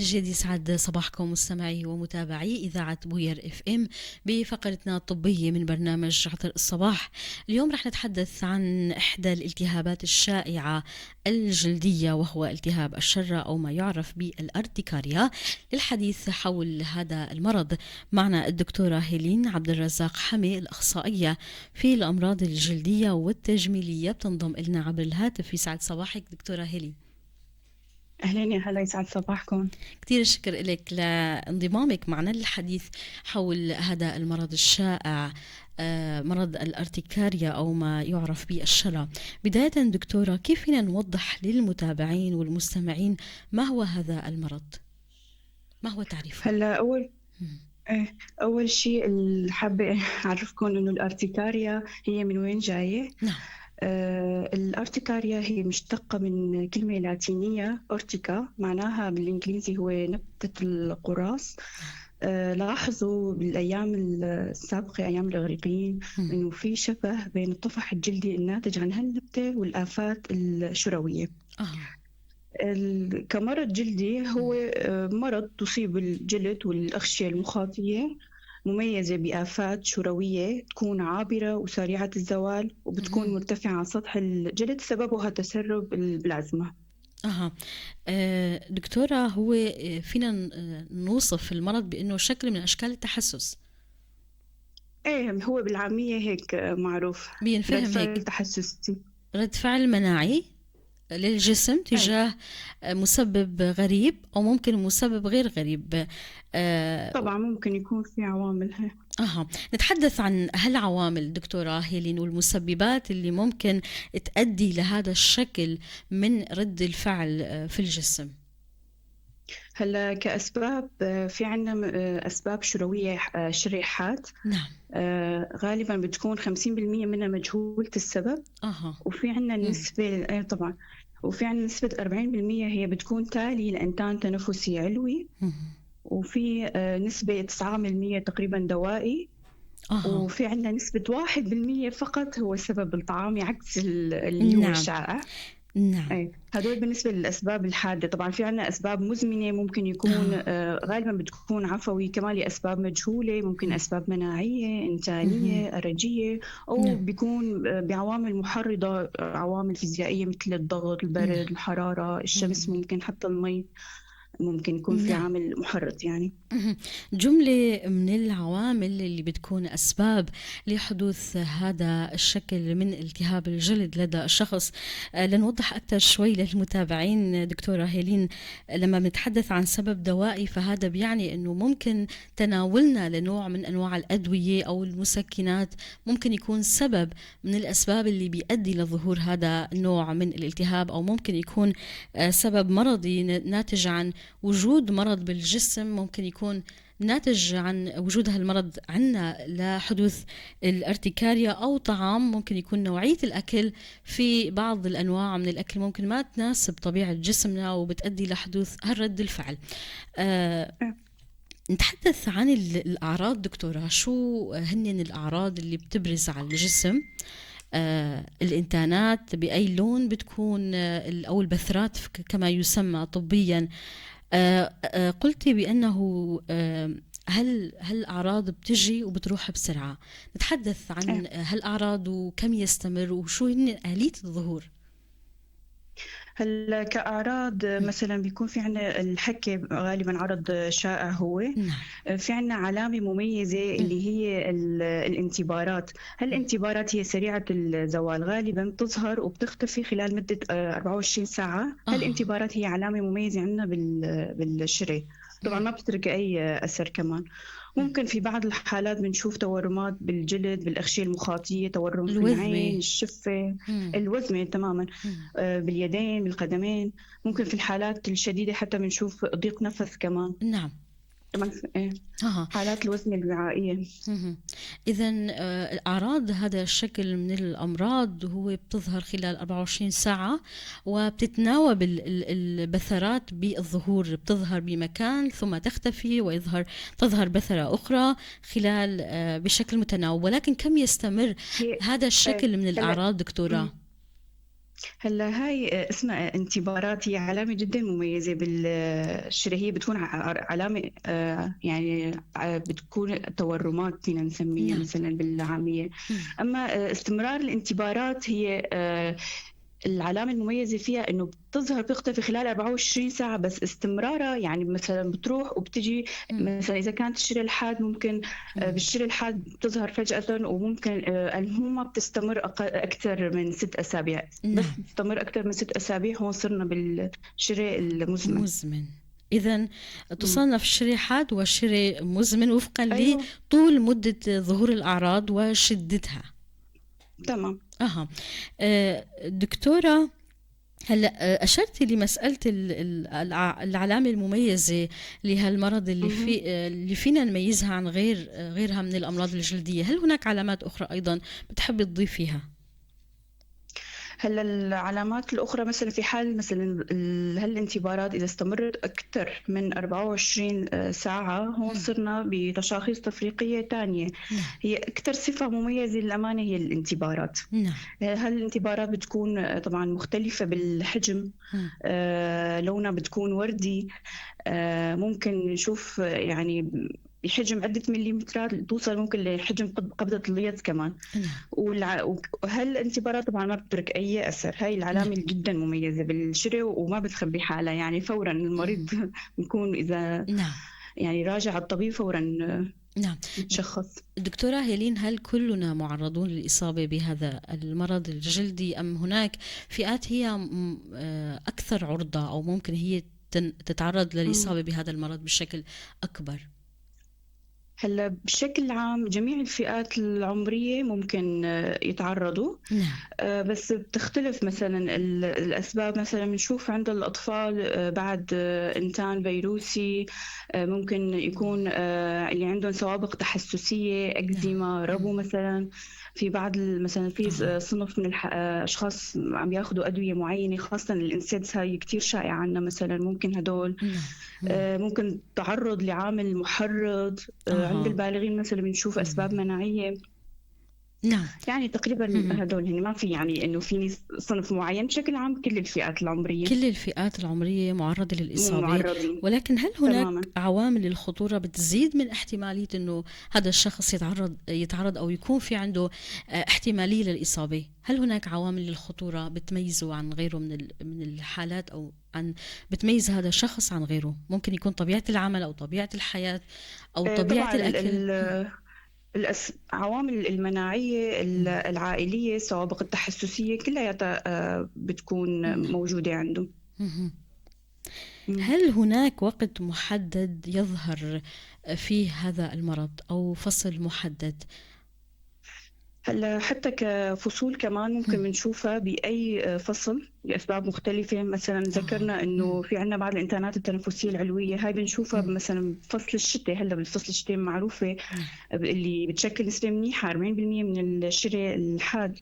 جديد يسعد صباحكم مستمعي ومتابعي إذاعة بوير اف ام بفقرتنا الطبية من برنامج عطر الصباح. اليوم رح نتحدث عن إحدى الالتهابات الشائعة الجلدية، وهو التهاب الشرة أو ما يعرف بالأرتكاريا. للحديث حول هذا المرض معنا الدكتورة هيلين عبد الرزاق حمي، الأخصائية في الأمراض الجلدية والتجميلية، بتنضم إلنا عبر الهاتف. يسعد صباحك دكتورة هيلين. أهلين يا هلا، يسعد صباحكم. كتير شكر لك لانضمامك معنا للحديث حول هذا المرض الشائع، مرض الارتكاريا أو ما يعرف بالشرى. بداية دكتورة، كيف فينا نوضح للمتابعين والمستمعين ما هو هذا المرض؟ ما هو تعريفه؟ هلا مم. أول شيء اللي حابة أعرفكم إنه الأرتكاريا هي من وين جاية. نعم. الأرتكاريا هي مشتقة من كلمة لاتينية أورتيكا، معناها بالإنجليزي هو نبتة القراص. لاحظوا بالأيام السابقة أيام الإغريقيين مم. إنه في شبه بين الطفح الجلدي الناتج عن هالنبتة والآفات الشروية. كمرض جلدي هو مرض تصيب الجلد والأغشية المخاطية، مميزة بآفات شروية تكون عابرة وسريعة الزوال، وبتكون مرتفعة على سطح الجلد، سببها تسرب البلازما. دكتورة، هو فينا نوصف المرض بأنه شكل من أشكال التحسس؟ ايه، هو بالعامية هيك معروف، رد بينفهم فعل هيك، تحسسي. رد فعل مناعي للجسم ايه تجاه مسبب غريب أو ممكن مسبب غير غريب. طبعا ممكن يكون في عوامل هيك. نتحدث عن هالعوامل دكتورة هيلين والمسببات اللي ممكن تؤدي لهذا الشكل من رد الفعل في الجسم. هلا كأسباب، في عنا أسباب شروية، شريحات. نعم. غالبا بتكون 50% منها مجهولة السبب. وفي عنا نسبة طبعا، وفي عنا نسبة 40% هي بتكون تالي لإنتان تنفسي علوي. وفي نسبة 9% تقريبا دوائي. وفي عنا نسبة 1% فقط هو سبب الطعامي، عكس اللي هو نعم. الشائع. نعم. أي هدول بالنسبة للأسباب الحادة. طبعا في عنا أسباب مزمنة، ممكن يكون غالبا بتكون عفوي، كمان لأسباب مجهولة، ممكن أسباب مناعية، إنسانية، أرجية، أو نعم. بيكون بعوامل محرضة، عوامل فيزيائية مثل الضغط، البرد، الحرارة، الشمس، ممكن حتى المي ممكن يكون في نعم. عامل محرض يعني. جملة من العوامل اللي بتكون أسباب لحدوث هذا الشكل من التهاب الجلد لدى الشخص. لنوضح أكثر شوي للمتابعين دكتورة هيلين، لما بنتحدث عن سبب دوائي فهذا بيعني أنه ممكن تناولنا لنوع من أنواع الأدوية أو المسكنات ممكن يكون سبب من الأسباب اللي بيؤدي لظهور هذا النوع من الالتهاب، أو ممكن يكون سبب مرضي ناتج عن وجود مرض بالجسم، ممكن يكون ناتج عن وجود هالمرض عنا لحدوث الارتكاريا، أو طعام، ممكن يكون نوعية الأكل، في بعض الأنواع من الأكل ممكن ما تناسب طبيعة جسمنا وبتؤدي لحدوث هالرد الفعل. نتحدث عن الأعراض دكتورة. شو هن الأعراض اللي بتبرز على الجسم؟ الإنتانات بأي لون بتكون، أو البثرات كما يسمى طبيا. قلتي بأنه هل الأعراض بتروح بسرعة؟ نتحدث عن هالأعراض وكم يستمر وشو هن آلية الظهور؟ هلا كأعراض مثلا بيكون في عنا الحكة، غالبا عرض شائع هو. نعم. في عنا علامة مميزة اللي هي الانتبارات. هالانتبارات هي سريعة الزوال، غالبا تظهر وبتختفي خلال مدة 24 ساعة. هالانتبارات هي علامة مميزة عنا بالشري، طبعا ما بتترك أي أثر. كمان ممكن في بعض الحالات بنشوف تورمات بالجلد، بالأغشية المخاطية، تورم في العين، الشفة، الوزمة تماما، باليدين، بالقدمين. ممكن في الحالات الشديدة حتى بنشوف ضيق نفس كمان. نعم. حالات الوزن الوعائية. إذن أعراض هذا الشكل من الأمراض هو بتظهر خلال 24 ساعة، وبتتناوب البثرات بالظهور، بتظهر بمكان ثم تختفي تظهر بثرة أخرى خلال بشكل متناوب. ولكن كم يستمر هذا الشكل من الأعراض دكتورة؟ هلا هاي اسمها انتبارات، هي علامة جدا مميزة بالشري. هي بتكون علامة يعني بتكون تورمات فينا نسميها نعم. مثلا بالعامية. مم. أما استمرار الانتبارات هي العلامة المميزة فيها إنه بتظهر بتختفي خلال 24 ساعة، بس استمرارها يعني مثلا بتروح وبتجي. مم. مثلا إذا كانت الشلل الحاد ممكن مم. بالشلل الحاد بتظهر فجأة، وممكن المهم ما بتستمر أكثر من 6 أسابيع. بس نعم. بتستمر أكثر من 6 أسابيع هون صرنا بالشلل المزمن. مزمن. إذا مم. تصنف الشري حاد وشري مزمن وفقا أيوه لطول مدة ظهور الأعراض وشدتها. تمام. أها. دكتورة، هلا أشرتي لمسألة العلامة المميزة لهالمرض مهم. اللي فينا نميزها عن غيرها من الأمراض الجلدية. هل هناك علامات أخرى أيضا بتحبي تضيفيها؟ هلا العلامات الأخرى مثلا في حال مثلا هالانتبارات إذا استمرت أكثر من 24 ساعة، هون مم. صرنا بتشاخيص تفريقية تانية. نعم. هي أكثر صفة مميزة للأمانة هي الانتبارات. نعم. هالانتبارات بتكون طبعا مختلفة بالحجم. مم. لونها بتكون وردي. ممكن نشوف يعني بحجم عدة مليمترات، توصل ممكن لحجم قبضة اليد كمان. نعم. وهالانتبارات طبعا ما بتترك أي أثر. هاي نعم. العلامة جدا مميزة بالشري وما بتخبي حالها، يعني فورا مم. المريض بيكون إذا نعم. يعني راجع الطبيب فورا نعم. متشخص. دكتورة هيلين، هل كلنا معرضون للإصابة بهذا المرض الجلدي أم هناك فئات هي أكثر عرضة أو ممكن هي تتعرض مم. للإصابة بهذا المرض بشكل أكبر؟ هلا بشكل عام جميع الفئات العمرية ممكن يتعرضوا. نعم. بس بتختلف مثلا الأسباب. مثلا بنشوف عند الأطفال بعد إنتان فيروسي ممكن يكون اللي عندهم سوابق تحسسية، نعم. أكزيما، ربو مثلا. في بعض مثلا في آه. صنف من أشخاص عم ياخذوا أدوية معينة، خاصة الإنسيدز هاي كتير شائعة عنا مثلا. ممكن هدول نعم. مم. ممكن تعرض لعامل محرض. عند آه. البالغين مثلا بنشوف أسباب مم. مناعية. نعم. يعني تقريبا مم. هدول هن، ما في يعني انه في صنف معين. بشكل عام كل الفئات العمرية كل الفئات العمرية معرضة للإصابة، معرضين. ولكن هل هناك تماما. عوامل الخطورة بتزيد من احتمالية أنه هذا الشخص يتعرض أو يكون في عنده احتمالية للإصابة؟ هل هناك عوامل الخطورة بتميزه عن غيره من الحالات، أو بتميز هذا الشخص عن غيره؟ ممكن يكون طبيعة العمل أو طبيعة الحياة أو طبيعة طبعا الأكل. العوامل المناعية العائلية، السوابق التحسسية كلها بتكون نعم. موجودة عنده. مهم. مم. هل هناك وقت محدد يظهر فيه هذا المرض أو فصل محدد؟ هلا حتى كفصول كمان ممكن بنشوفها بأي فصل لأسباب مختلفة. مثلا آه. ذكرنا إنه في عنا بعض الإنتانات التنفسية العلوية، هاي بنشوفها مثلا بفصل الشتاء. هلا بالفصل الشتاء معروفة نعم. اللي بتشكل نسبة منيحة 40% من الشري الحاد.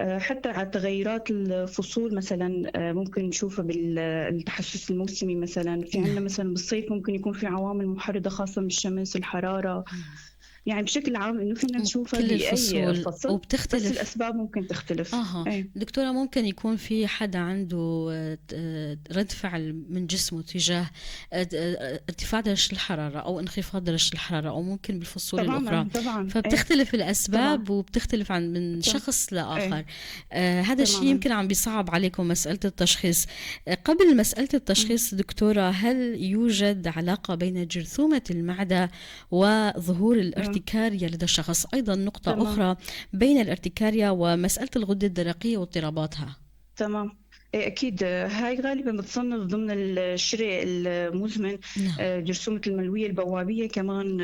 حتى على تغيرات الفصول مثلا ممكن نشوفها بالتحسس الموسمي. مثلا في عندنا نعم. مثلا بالصيف ممكن يكون في عوامل محرضة خاصة من الشمس، الحرارة. يعني بشكل عام إنه فينا نشوفها كل بأي الفصول فصل، بس وبتختلف. الأسباب ممكن تختلف. اها. إيه دكتورة، ممكن يكون في حدا عنده رد فعل من جسمه تجاه ارتفاع درجة الحرارة او انخفاض درجة الحرارة، او ممكن بالفصول الاخرى، تماما. طبعا إيه فبتختلف طبعا. الاسباب وبتختلف من تم- شخص لاخر. إيه هذا الشيء تماما. يمكن عم بيصعب عليكم مسألة التشخيص. قبل مسألة مم. التشخيص دكتورة، هل يوجد علاقة بين جرثومة المعدة وظهور آه، الارتكارية لدى الشخص؟ ايضا نقطة تمام اخرى بين الارتكارية ومسألة الغدة الدرقية واضطراباتها. تمام. إيه أكيد. هاي غالبا بتصنف ضمن الشري المزمن. نعم. جرثومة الملوية البوابية كمان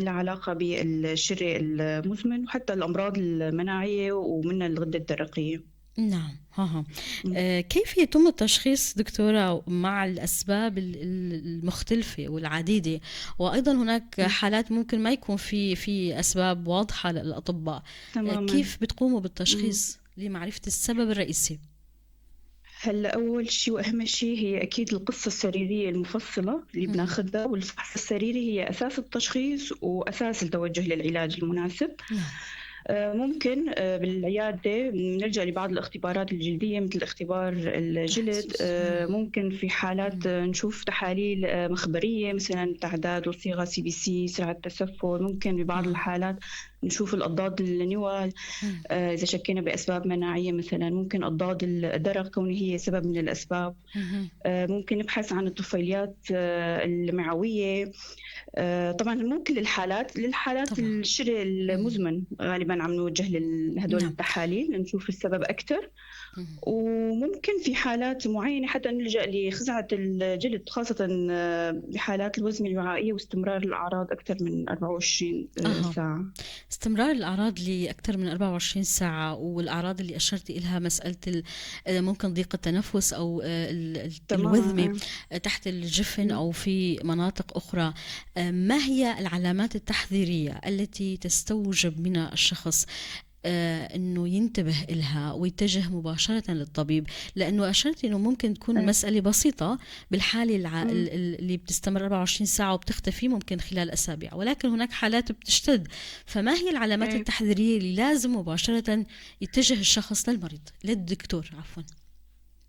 لها علاقة بالشري المزمن، وحتى الأمراض المناعية ومنها الغدة الدرقية. نعم. ها. مم. كيف يتم التشخيص دكتورة مع الأسباب المختلفة والعديدة؟ وأيضا هناك مم. حالات ممكن ما يكون في أسباب واضحة للأطباء. تماما. كيف بتقوموا مم. بالتشخيص لمعرفة السبب الرئيسي؟ هلا أول شيء وأهم شيء هي أكيد القصة السريرية المفصلة اللي مهم. بناخذها. والفحص السريري هي أساس التشخيص وأساس التوجه للعلاج المناسب. نعم. ممكن بالعيادة نلجأ لبعض الاختبارات الجلدية مثل اختبار الجلد. تحسس. ممكن في حالات نشوف تحاليل مخبرية مثلا تعداد وصيغة CBC، سرعة تسفل. ممكن ببعض آه. الحالات نشوف الأضداد النوال مم. إذا شكينا بأسباب مناعية، مثلا ممكن أضداد الدرق كونه هي سبب من الأسباب. مهم. ممكن نبحث عن الطفيليات المعوية. طبعا مو كل الحالات، للحالات طبعا. الشري مم. المزمن غالبا عم نوجه لهدول نعم. التحاليل لنشوف السبب أكثر. مم. وممكن في حالات معينة حتى نلجأ لخزعة الجلد، خاصة بحالات الوزن الوعائية واستمرار الأعراض أكثر من 24 أها. ساعة. استمرار الأعراض لأكثر من 24 ساعة، والأعراض اللي أشرتي إلها مسألة ممكن ضيق التنفس أو الوذمة تماما. تحت الجفن أو في مناطق أخرى. ما هي العلامات التحذيرية التي تستوجب من الشخص انه ينتبه إلها ويتجه مباشرة للطبيب؟ لانه اشرت انه ممكن تكون مسألة بسيطة بالحالة اللي بتستمر 24 ساعة وبتختفي ممكن خلال اسابيع، ولكن هناك حالات بتشتد. فما هي العلامات التحذيرية اللي لازم مباشرة يتجه الشخص للدكتور عفوا؟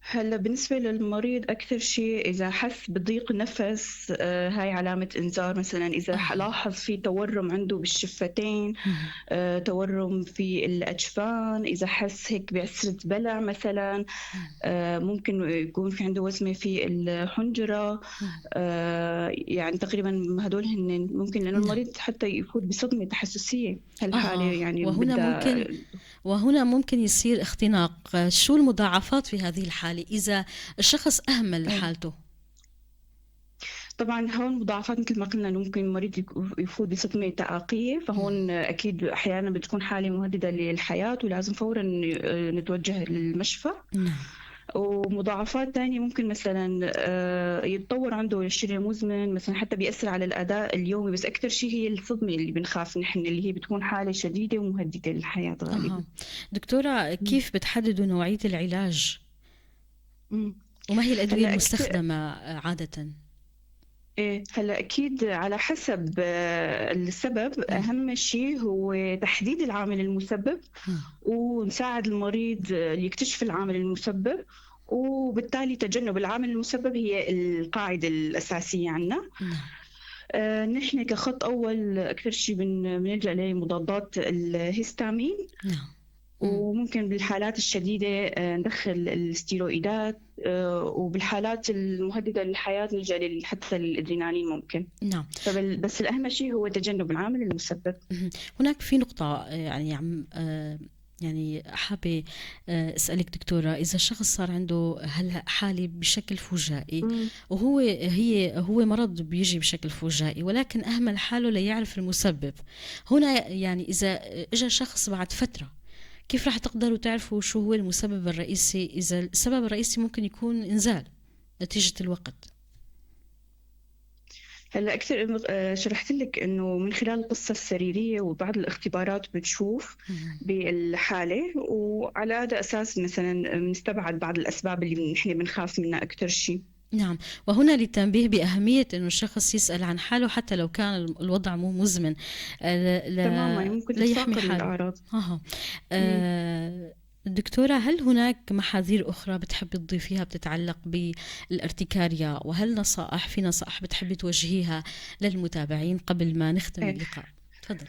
هلا بالنسبة للمريض أكثر شيء إذا حس بضيق نفس، هاي علامة إنذار. مثلا إذا لاحظ في تورم عنده بالشفتين، تورم في الأجفان، إذا حس هيك بعسرة بلع مثلا، ممكن يكون في عنده وزمة في الحنجرة. يعني تقريبا هدول هن ممكن، لأنه نعم. المريض حتى يفوت بصدمة تحسسية هالحالة يعني وهنا ممكن يصير اختناق. شو المضاعفات في هذه الحالة إذا الشخص أهمل حالته؟ طبعا هون مضاعفات مثل ما قلنا، ممكن المريض يفوت بصدمة تعاقية، فهون أكيد أحيانا بتكون حالة مهددة للحياة ولازم فورا نتوجه للمشفى. نعم. ومضاعفات تانية ممكن مثلا يتطور عنده الشلل المزمن مثلا، حتى بيأثر على الأداء اليومي. بس أكثر شيء هي الصدمة اللي بنخاف نحن، اللي هي بتكون حالة شديدة ومهددة للحياة غالبا. دكتورة، كيف بتحددوا نوعية العلاج؟ وما هي الأدوية المستخدمة عادة؟ هلا أكيد على حسب السبب. أهم شيء هو تحديد العامل المسبب، ونساعد المريض يكتشف العامل المسبب، وبالتالي تجنب العامل المسبب هي القاعدة الأساسية عنا. نحن كخط أول أكثر شيء بنلجأ لمضادات الهستامين. وممكن بالحالات الشديدة ندخل الستيرويدات، وبالحالات المهددة للحياة نلجأ حتى للإدرينالين ممكن. نعم. بس الأهم شيء هو تجنب العامل المسبب. هناك في نقطة يعني حابة أسألك دكتورة، إذا الشخص صار عنده هلا حالة بشكل فجائي هو مرض بيجي بشكل فجائي، ولكن أهمل حاله ليعرف المسبب. هنا يعني إذا إجا شخص بعد فترة، كيف راح تقدروا تعرفوا شو هو المسبب الرئيسي إذا السبب الرئيسي ممكن يكون إنزال نتيجة الوقت؟ هلا أكثر شرحت لك إنه من خلال القصة السريرية وبعض الاختبارات بتشوف بالحالة، وعلى هذا أساس مثلا نستبعد بعض الأسباب اللي نحن بنخاف منها أكثر شيء. نعم. وهنا للتنبيه بأهمية أنه الشخص يسأل عن حاله حتى لو كان الوضع مو مزمن، تماما ممكن تتفاقم الأعراض. دكتورة، هل هناك محاذير أخرى بتحب تضيفيها بتتعلق بالارتكاريا؟ وهل في نصائح بتحبي توجهيها للمتابعين قبل ما نختم اللقاء؟ تفضل.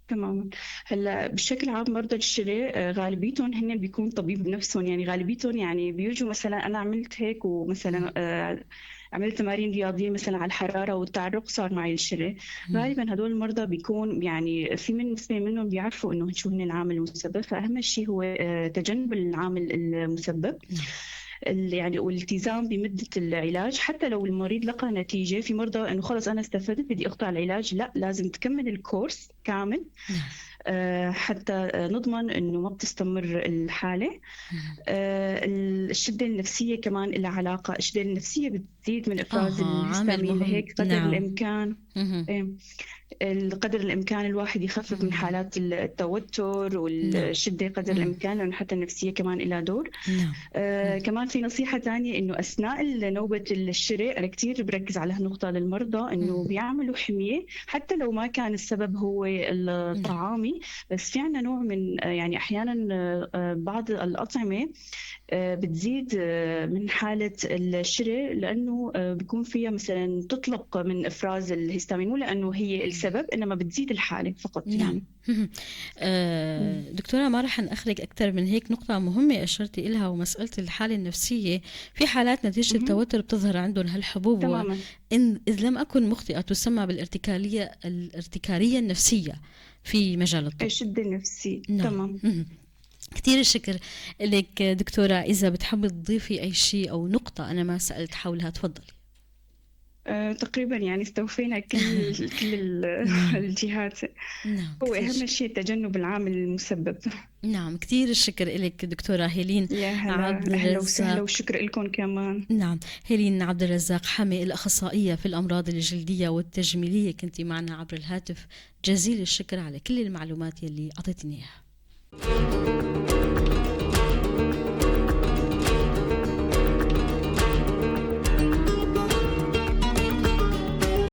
تماما. هلا بشكل عام مرضى الشلل غالبيتهم هن بيكون طبيب بنفسهم، يعني غالبيتهم يعني بيجوا مثلا أنا عملت هيك، ومثلا عملت تمارين رياضية مثلا على الحرارة والتعرق صار معي الشلل. غالبا هدول المرضى بيكون يعني في نسبة منهم بيعرفوا إنه شو هن العامل المسبب، فأهم شيء هو تجنب العامل المسبب يعني، والالتزام بمدة العلاج. حتى لو المريض لقى نتيجة، في مرضى إنه خلص أنا استفدت بدي أقطع العلاج، لا لازم تكمل الكورس كامل حتى نضمن إنه ما بتستمر الحالة. الشدة النفسية كمان لها علاقة. الشدة النفسية بتزيد من إفراز عامل الهستامين، مهم. لهيك قدر نعم. الإمكان مهم. إيه، قدر الإمكان الواحد يخفف من مهم. حالات التوتر نعم. والشدة قدر مهم. الإمكان، لأنه حتى النفسية كمان لها دور. نعم. مهم. كمان في نصيحة تانية إنه أثناء نوبة الشراء، أنا كتير بركز على هالنقطة للمرضى، إنه مهم. بيعملوا حمية حتى لو ما كان السبب هو نعم. الطعامي. بس في عنا نوع من يعني أحيانا بعض الأطعمة بتزيد من حالة الشراء، لأنه بيكون فيها مثلا تطلق من إفراز الهستامين، مو لأنه هي السبب، إنما بتزيد الحالة فقط نعم. يعني. مم. دكتورة، ما رح نأخرك أكثر من هيك. نقطة مهمة أشرتي إلها، ومسألة الحالة النفسية. في حالات نتيجة مهم. التوتر بتظهر عندهم هالحبوب، تماما. وإن إذ لم أكن مخطئة تسمى الارتكارية النفسية في مجال الطب. الشدة النفسية. نعم. تمام. كثير الشكر لك دكتورة. إذا بتحبي تضيفي أي شيء أو نقطة أنا ما سألت حولها، تفضلي. تقريبا يعني استوفينا كل نعم. الجهات. نعم. هو كثير أهم شكر. شيء تجنب العامل المسبب. نعم، كثير الشكر لك دكتورة هيلين يا هلا، عبد أهلا وسهلا، الرزاق. وشكر لكم كمان. نعم، هيلين عبد الرزاق حامي، الأخصائية في الأمراض الجلدية والتجميلية، كنتي معنا عبر الهاتف. جزيل الشكر على كل المعلومات يلي أعطيتني إياها.